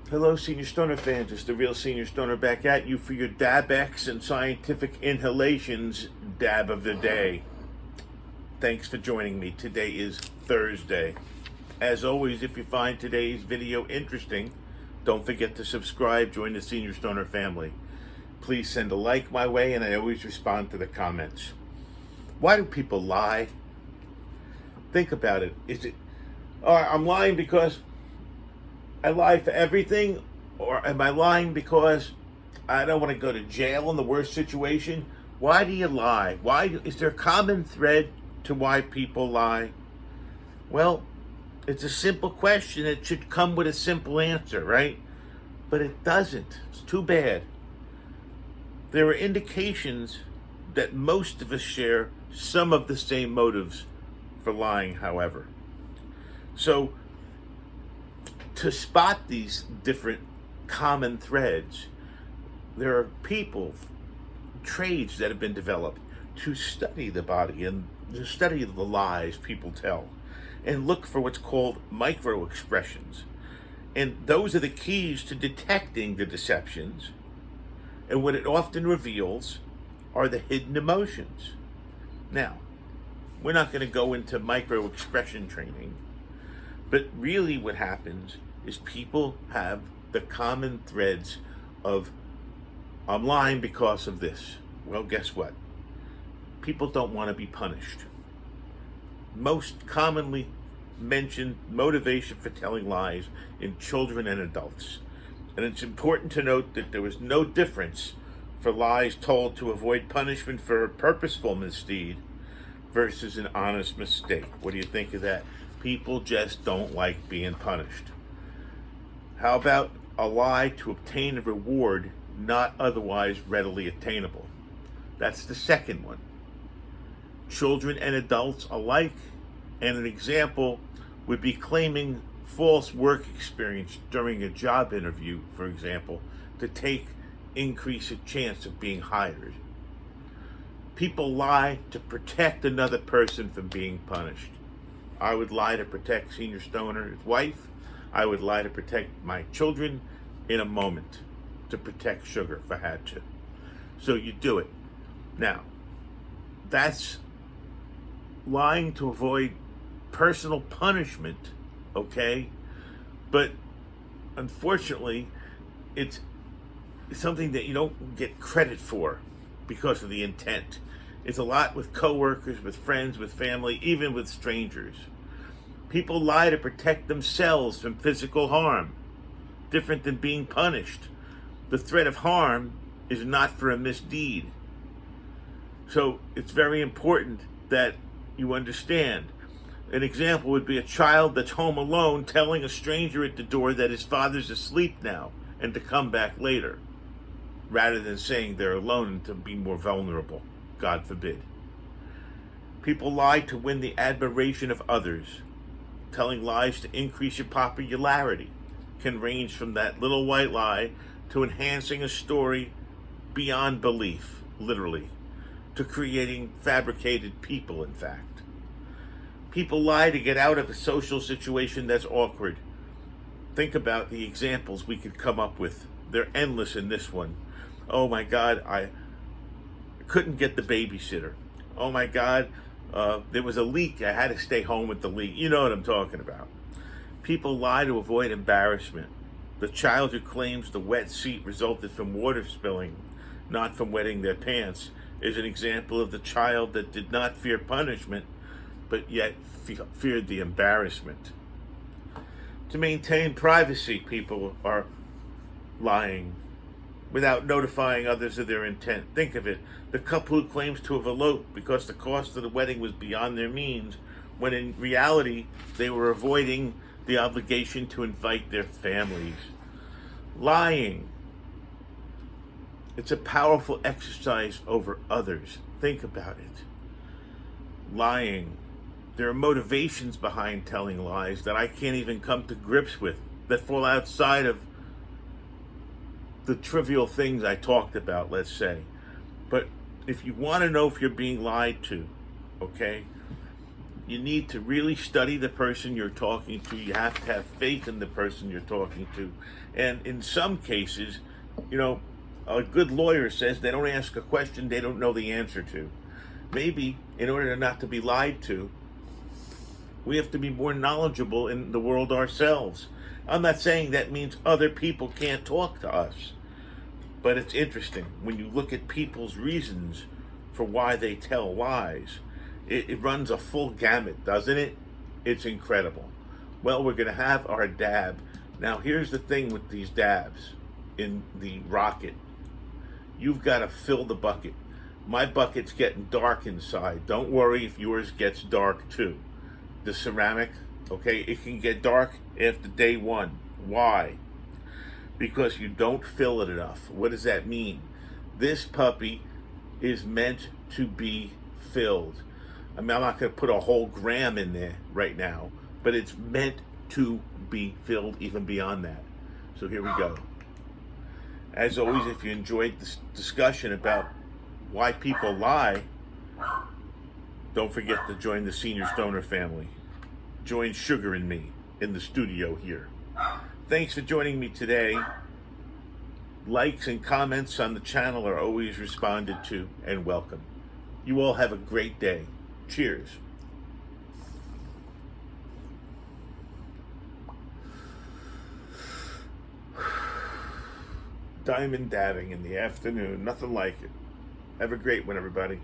Hello, Senior Stoner fans. It's the real Senior Stoner back at you for your Dabx and scientific inhalations dab of the day. Thanks for joining me. Today is Thursday. As always, if you find today's video interesting, don't forget to subscribe, join the Senior Stoner family. Please send a like my way, and I always respond to the comments. Why do people lie? Think about it. I'm lying because I lie for everything, or am I lying because I don't want to go to jail in the worst situation? Why do you lie? Is there a common thread to why people lie? Well, it's a simple question. It should come with a simple answer, right? But it doesn't. It's too bad. There are indications that most of us share some of the same motives for lying, however. So, to spot these different common threads, there are trades that have been developed to study the body and to study the lies people tell and look for what's called micro expressions. And those are the keys to detecting the deceptions. And what it often reveals are the hidden emotions. Now, we're not going to go into micro expression training, but really what happens is people have the common threads of, I'm lying because of this. Well, guess what? People don't want to be punished. Most commonly mentioned motivation for telling lies in children and adults. And it's important to note that there was no difference for lies told to avoid punishment for a purposeful misdeed versus an honest mistake. What do you think of that? People just don't like being punished. How about a lie to obtain a reward not otherwise readily attainable? That's the second one. Children and adults alike, and an example would be claiming false work experience during a job interview, for example, to increase a chance of being hired. People lie to protect another person from being punished. I would lie to protect Senior Stoner's wife. I would lie to protect my children in a moment, to protect Sugar if I had to. So you do it. Now, that's lying to avoid personal punishment, okay? But unfortunately, it's something that you don't get credit for because of the intent. It's a lot with coworkers, with friends, with family, even with strangers. People lie to protect themselves from physical harm, different than being punished. The threat of harm is not for a misdeed. So it's very important that you understand. An example would be a child that's home alone telling a stranger at the door that his father's asleep now and to come back later, rather than saying they're alone and to be more vulnerable, God forbid. People lie to win the admiration of others. Telling lies to increase your popularity can range from that little white lie to enhancing a story beyond belief, literally, to creating fabricated people, in fact. People lie to get out of a social situation that's awkward. Think about the examples we could come up with. They're endless in this one. Oh my God, I couldn't get the babysitter. Oh my God, there was a leak. I had to stay home with the leak. You know what I'm talking about. People lie to avoid embarrassment. The child who claims the wet seat resulted from water spilling, not from wetting their pants, is an example of the child that did not fear punishment, but yet feared the embarrassment. To maintain privacy, people are lying without notifying others of their intent. Think of it. The couple who claims to have eloped because the cost of the wedding was beyond their means, when in reality they were avoiding the obligation to invite their families. Lying. It's a powerful exercise over others. Think about it. Lying. There are motivations behind telling lies that I can't even come to grips with, that fall outside of the trivial things I talked about, let's say. But if you want to know if you're being lied to, okay, You need to really study the person you're talking to. You have to have faith in the person you're talking to. And in some cases, you know, a good lawyer says they don't ask a question they don't know the answer to. Maybe in order not to be lied to, we have to be more knowledgeable in the world ourselves. I'm not saying that means other people can't talk to us, but it's interesting when you look at people's reasons for why they tell lies. It runs a full gamut, doesn't it? It's incredible. Well, we're going to have our dab. Now, here's the thing with these dabs in the rocket. You've got to fill the bucket. My bucket's getting dark inside. Don't worry if yours gets dark too. The ceramic, okay, it can get dark after day one. Why? Because you don't fill it enough. What does that mean? This puppy is meant to be filled. I mean, I'm not going to put a whole gram in there right now, but it's meant to be filled even beyond that. So here we go. As always, if you enjoyed this discussion about why people lie, don't forget to join the Senior Stoner family. Join Sugar and me in the studio here. Thanks for joining me today. Likes and comments on the channel are always responded to and welcome. You all have a great day. Cheers. Diamond dabbing in the afternoon. Nothing like it. Have a great one, everybody.